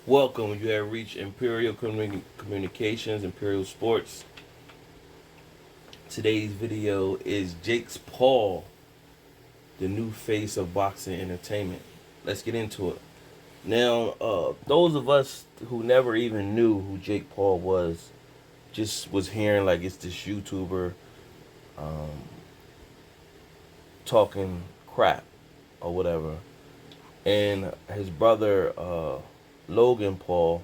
Welcome. You have reached Imperial Communications, Imperial Sports. Today's video is Jake's Paul, the new face of boxing entertainment. Let's get into it. Now, those of us who never even knew who Jake Paul was, just was hearing like it's this YouTuber um, talking crap or whatever. And his brother, Logan Paul,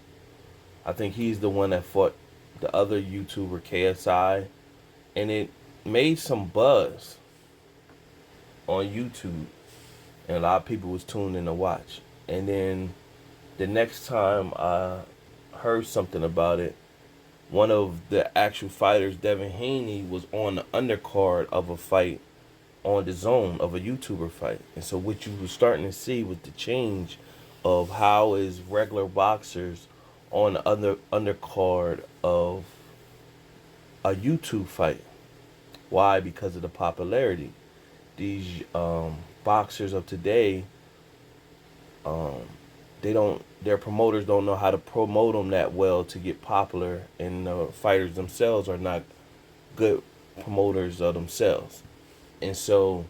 I think he's the one that fought the other YouTuber KSI, and it made some buzz on YouTube, and a lot of people was tuned in to watch. And then the next time I heard something about it, one of the actual fighters, Devin Haney, was on the undercard of a fight on the zone of a YouTuber fight. And so what you were starting to see was the change of how is regular boxers on the undercard of a YouTube fight. Why? Because of the popularity. These boxers of today, um, their promoters don't know how to promote them that well to get popular, and the fighters themselves are not good promoters of themselves. And so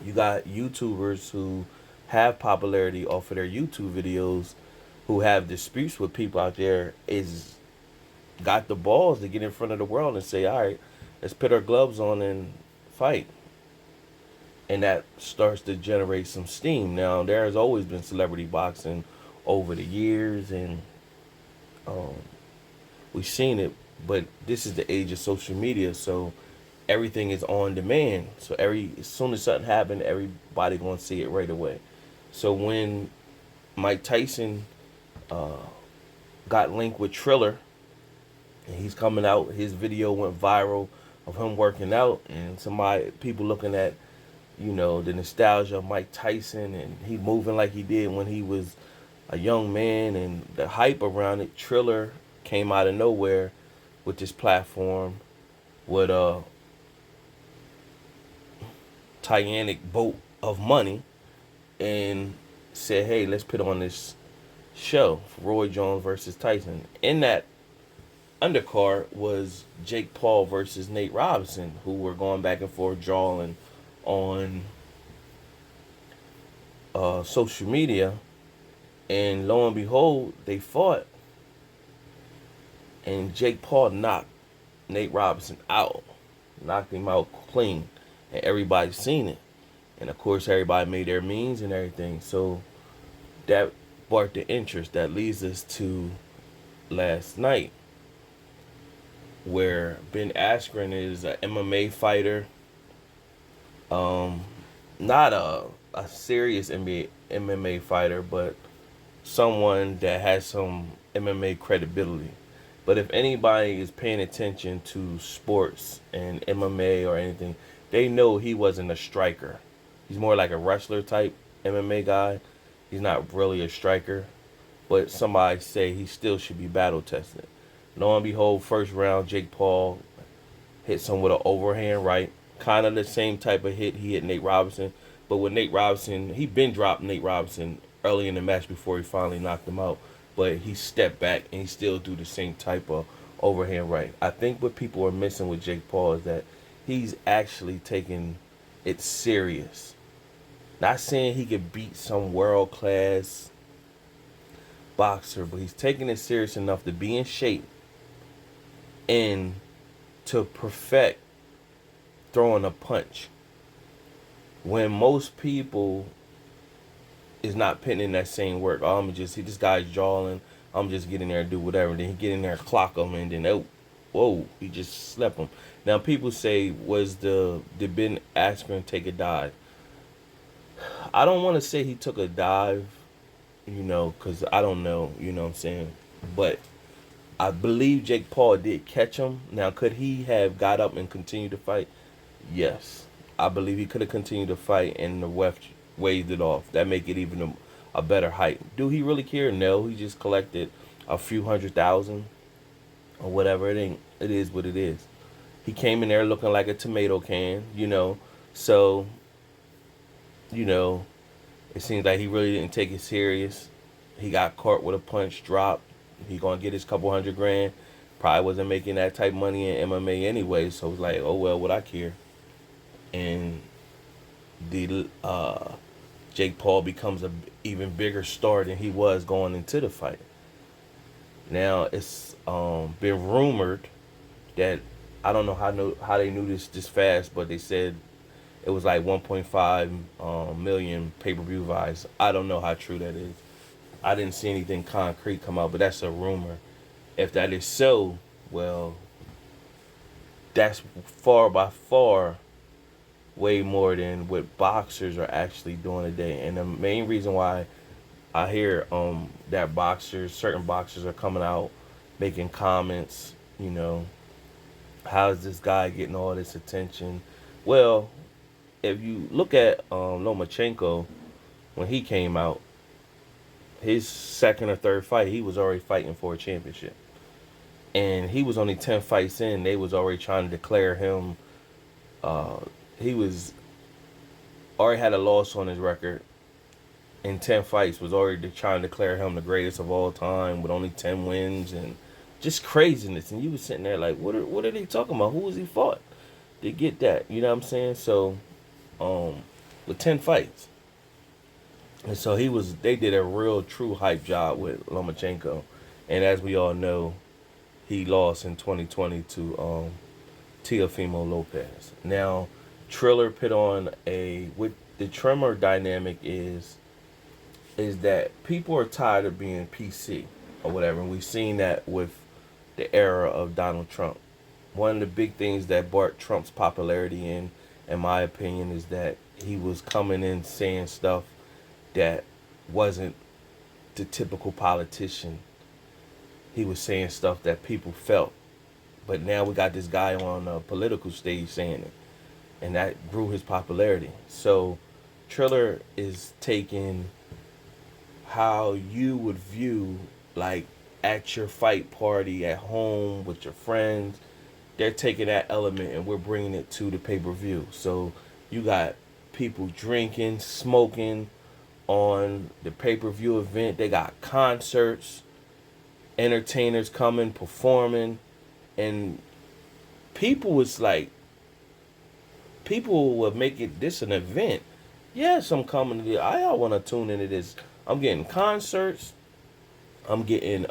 you got YouTubers who have popularity off of their YouTube videos, who have disputes with people out there, is got the balls to get in front of the world and say, all right, let's put our gloves on and fight. And that starts to generate some steam. Now, there has always been celebrity boxing over the years, and um, we've seen it, but this is the age of social media, so everything is on demand. So as soon as something happened, everybody gonna see it right away. So when Mike Tyson uh, got linked with Triller, and he's coming out, his video went viral of him working out, and people looking at, the nostalgia of Mike Tyson, and he moving like he did when he was a young man, and the hype around it. Triller came out of nowhere with this platform with a Titanic boat of money, and said, hey, let's put on this show, Roy Jones versus Tyson. In that undercard was Jake Paul versus Nate Robinson, who were going back and forth drawing on social media. And lo and behold, they fought, and Jake Paul knocked Nate Robinson out, knocked him out clean, and everybody's seen it. And of course, everybody made their memes and everything. So that sparked the interest. That leads us to last night, where Ben Askren is an MMA fighter, not a serious MMA fighter, but someone that has some MMA credibility. But if anybody is paying attention to sports and MMA or anything, they know he wasn't a striker. He's more like a wrestler type MMA guy. He's not really a striker, but somebody say he still should be battle tested. Lo and behold, first round, Jake Paul hits him with an overhand right. Kind of the same type of hit he hit Nate Robinson. But with Nate Robinson, he been dropped Nate Robinson early in the match before he finally knocked him out. But he stepped back and he still do the same type of overhand right. I think what people are missing with Jake Paul is that he's actually taking it serious. Not saying he could beat some world class boxer, but he's taking it serious enough to be in shape and to perfect throwing a punch. When most people is not putting in that same work. Oh, I'm just see this guy's jawing. I'm just getting there and do whatever. Then he get in there, clock him, and then whoa, he just slept him. Now people say, did Ben Askren take a dive? I don't want to say he took a dive, because I don't know, you know what I'm saying. But I believe Jake Paul did catch him. Now, could he have got up and continued to fight? Yes. I believe he could have continued to fight, and the ref waved it off. That make it even a better height. Do he really care? No. He just collected a few 100,000 or whatever. It is what it is. He came in there looking like a tomato can, So, it seems like he really didn't take it serious. He got caught with a punch drop. He gonna get his couple hundred grand. Probably wasn't making that type of money in MMA anyway, so it's like, oh well, what I care. And the Jake Paul becomes a even bigger star than he was going into the fight. Now it's been rumored that I don't know how they knew this fast, but they said it was like 1.5 million pay-per-view buys. I don't know how true that is. I didn't see anything concrete come out, but that's a rumor. If that is so, well, that's far by far way more than what boxers are actually doing today. And the main reason why I hear that certain boxers are coming out making comments, how is this guy getting all this attention? Well, if you look at Lomachenko, when he came out, his second or third fight, he was already fighting for a championship. And he was only 10 fights in. They was already trying to declare him. He was already had a loss on his record in 10 fights. Was already trying to declare him the greatest of all time with only 10 wins and just craziness. And you was sitting there like, what are they talking about? Who was he fought to get that? You know what I'm saying? So, with 10 fights. And so they did a real true hype job with Lomachenko. And as we all know, he lost in 2020 to Teofimo Lopez. Now, Triller put on with the Tremor dynamic is that people are tired of being PC or whatever. And we've seen that with the era of Donald Trump. One of the big things that brought Trump's popularity in my opinion, is that he was coming in saying stuff that wasn't the typical politician. He was saying stuff that people felt. But now we got this guy on a political stage saying it. And that grew his popularity. So Triller is taking how you would view, like, at your fight party, at home, with your friends. They're taking that element and we're bringing it to the pay-per-view. So you got people drinking, smoking on the pay-per-view event. They got concerts, entertainers coming, performing, and people would make it this an event. Yes, I'm coming to this. I all want to tune into this. I'm getting concerts. I'm getting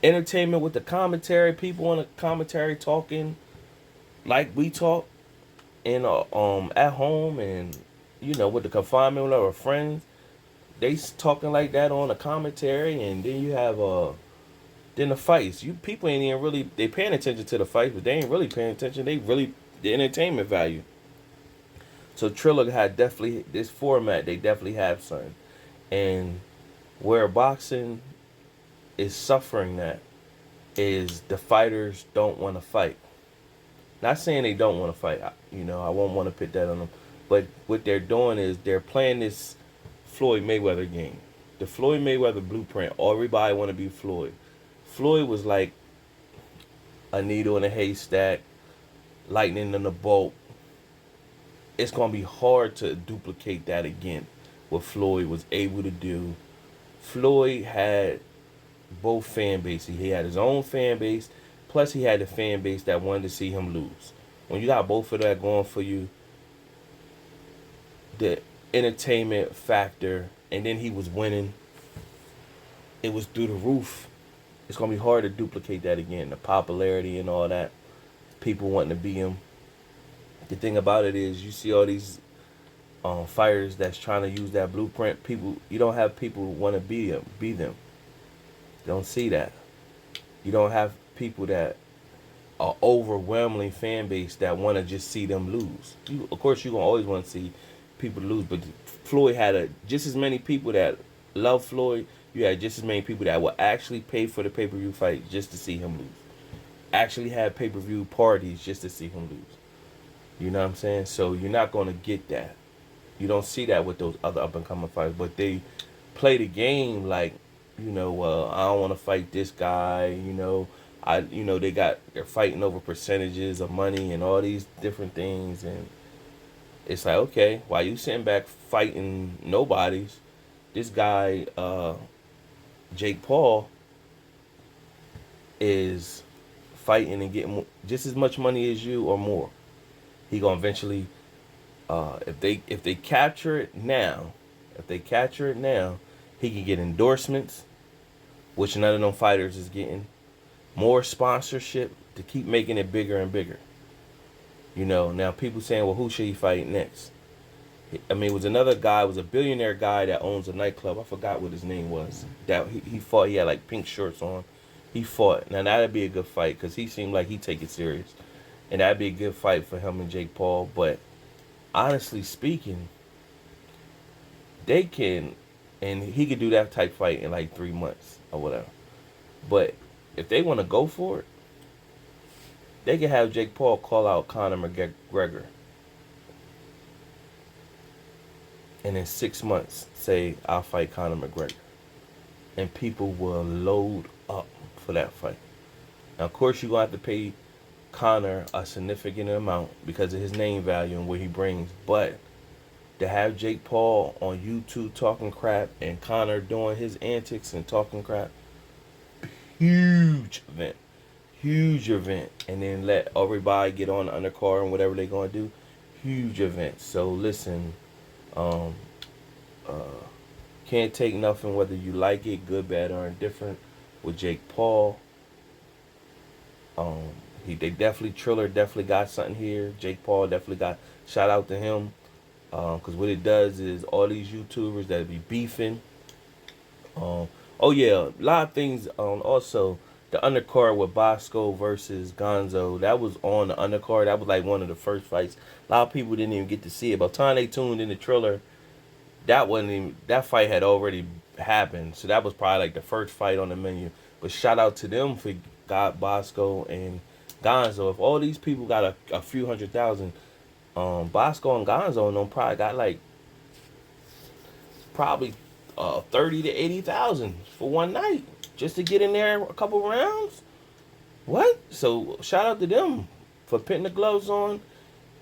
entertainment with the commentary. People on the commentary talking like we talk in at home, and with the confinement with our friends. They talking like that on the commentary, and then you have then the fights. You people ain't even really they paying attention to the fights, but they ain't really paying attention. They really the entertainment value. So Triller had definitely this format. They definitely have something, and where boxing is suffering that is the fighters don't want to fight. Not saying they don't want to fight. I won't want to put that on them, but what they're doing is they're playing this Floyd Mayweather game. The Floyd Mayweather blueprint. Everybody want to be Floyd. Floyd was like a needle in a haystack, lightning in a bolt. It's going to be hard to duplicate that again. What Floyd was able to do. Floyd had both fan bases. He had his own fan base, plus he had the fan base that wanted to see him lose. When you got both of that going for you, the entertainment factor, and then he was winning, it was through the roof. It's going to be hard to duplicate that again. The popularity and all that. People wanting to be him. The thing about it is you see all these fighters that's trying to use that blueprint. You don't have people who want to be them. You don't see that. You don't have people that are overwhelmingly fan base that want to just see them lose. Of course, you're going to always want to see people lose, but Floyd had just as many people that love Floyd. You had just as many people that will actually pay for the pay-per-view fight just to see him lose. Actually have pay-per-view parties just to see him lose. You know what I'm saying? So you're not going to get that. You don't see that with those other up-and-coming fighters, but they play the game like, I don't want to fight this guy, they're fighting over percentages of money and all these different things, and it's like, okay, while you sitting back fighting nobodies, this guy, Jake Paul, is fighting and getting just as much money as you or more. He gonna eventually, if they capture it now, if they capture it now, he can get endorsements, which none of them fighters is getting. More sponsorship to keep making it bigger and bigger. Now people saying, well, who should he fight next? I mean, it was another guy, it was a billionaire guy that owns a nightclub. I forgot what his name was. That he fought. He had like pink shorts on. He fought. Now that'd be a good fight because he seemed like he take it serious, and that'd be a good fight for him and Jake Paul. But honestly speaking, they can, and he could do that type fight in like 3 months or whatever. But if they want to go for it, they can have Jake Paul call out Conor McGregor, and in 6 months say, I'll fight Conor McGregor. And people will load up for that fight. Now, of course, you're going to have to pay Conor a significant amount because of his name value and what he brings. But to have Jake Paul on YouTube talking crap and Conor doing his antics and talking crap, huge event. Huge event. And then let everybody get on the undercard and whatever they're going to do. Huge event. So, listen, can't take nothing whether you like it, good, bad, or indifferent with Jake Paul. Triller definitely got something here. Jake Paul definitely got, shout out to him. Because what it does is all these YouTubers that be beefing. Oh yeah, a lot of things. Also, the undercard with Bosco versus Gonzo, that was on the undercard. That was like one of the first fights. A lot of people didn't even get to see it. By the time they tuned in the Triller, that fight had already happened. So that was probably like the first fight on the menu. But shout out to them for got Bosco and Gonzo. If all these people got a few 100,000, Bosco and Gonzo and them probably got like probably 30 to 80,000 for one night just to get in there a couple rounds. What? So shout out to them for putting the gloves on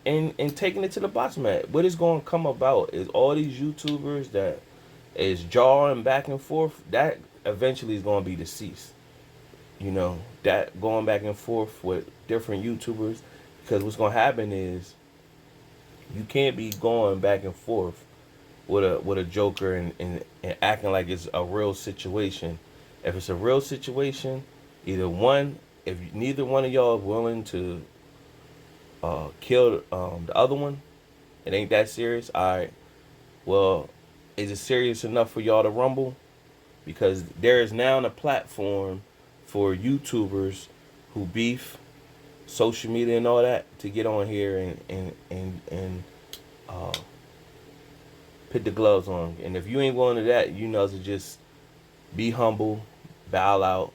and taking it to the boxing mat. What is going to come about is all these YouTubers that is jawing back and forth, that eventually is going to be deceased. That going back and forth with different YouTubers, because what's going to happen is you can't be going back and forth with a joker and acting like it's a real situation. If it's a real situation, if neither one of y'all is willing to kill the other one, it ain't that serious. All right, well, is it serious enough for y'all to rumble? Because there is now a platform for YouTubers who beef, social media and all that, to get on here and put the gloves on. And if you ain't willing to that, to just be humble, bow out,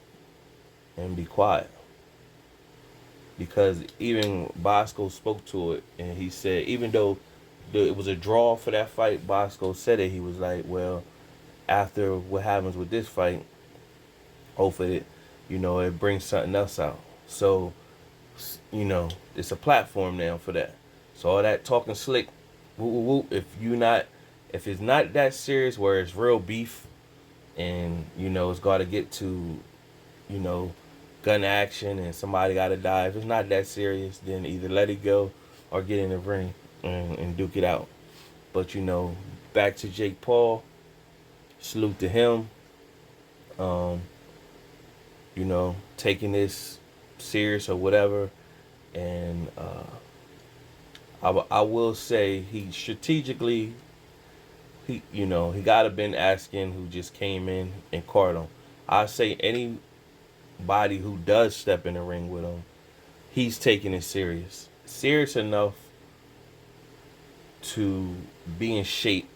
and be quiet. Because even Bosco spoke to it, and he said, even though it was a draw for that fight, Bosco said it. He was like, well, after what happens with this fight, hopefully, it brings something else out. So, it's a platform now for that. So all that talking slick, woo, woo, woo, if it's not that serious where it's real beef and, it's got to get to, gun action and somebody got to die. If it's not that serious, then either let it go or get in the ring and duke it out. But, back to Jake Paul, salute to him. Taking this serious or whatever. And I will say he strategically, he got to been Askren, who just came in and caught him. I say anybody who does step in the ring with him, he's taking it serious. Serious enough to be in shape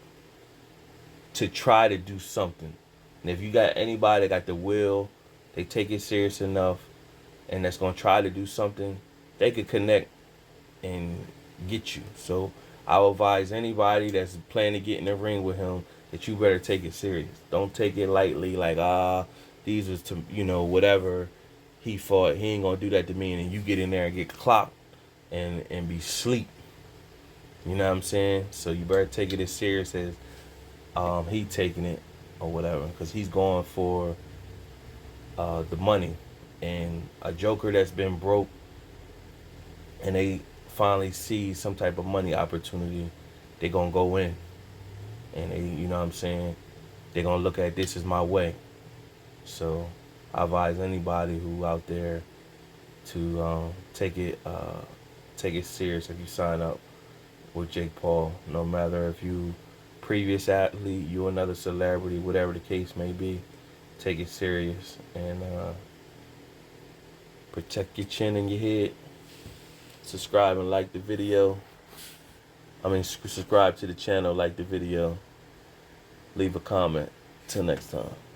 to try to do something. And if you got anybody that got the will, they take it serious enough, and that's going to try to do something, they could connect and get you. So I would advise anybody that's planning to get in the ring with him that you better take it serious. Don't take it lightly like, these was to, whatever he fought, he ain't going to do that to me. And then you get in there and get clocked and be sleep. You know what I'm saying? So you better take it as serious as he taking it. or whatever, because he's going for the money. And a joker that's been broke and they finally see some type of money opportunity, they gonna go in and they, you know what I'm saying, they gonna look at this as my way. So I advise anybody who out there to take it serious if you sign up with Jake Paul. No matter if you previous athlete, you another celebrity, whatever the case may be, take it serious and protect your chin and your head. Subscribe and like the video. Subscribe to the channel, like the video, leave a comment. Till next time.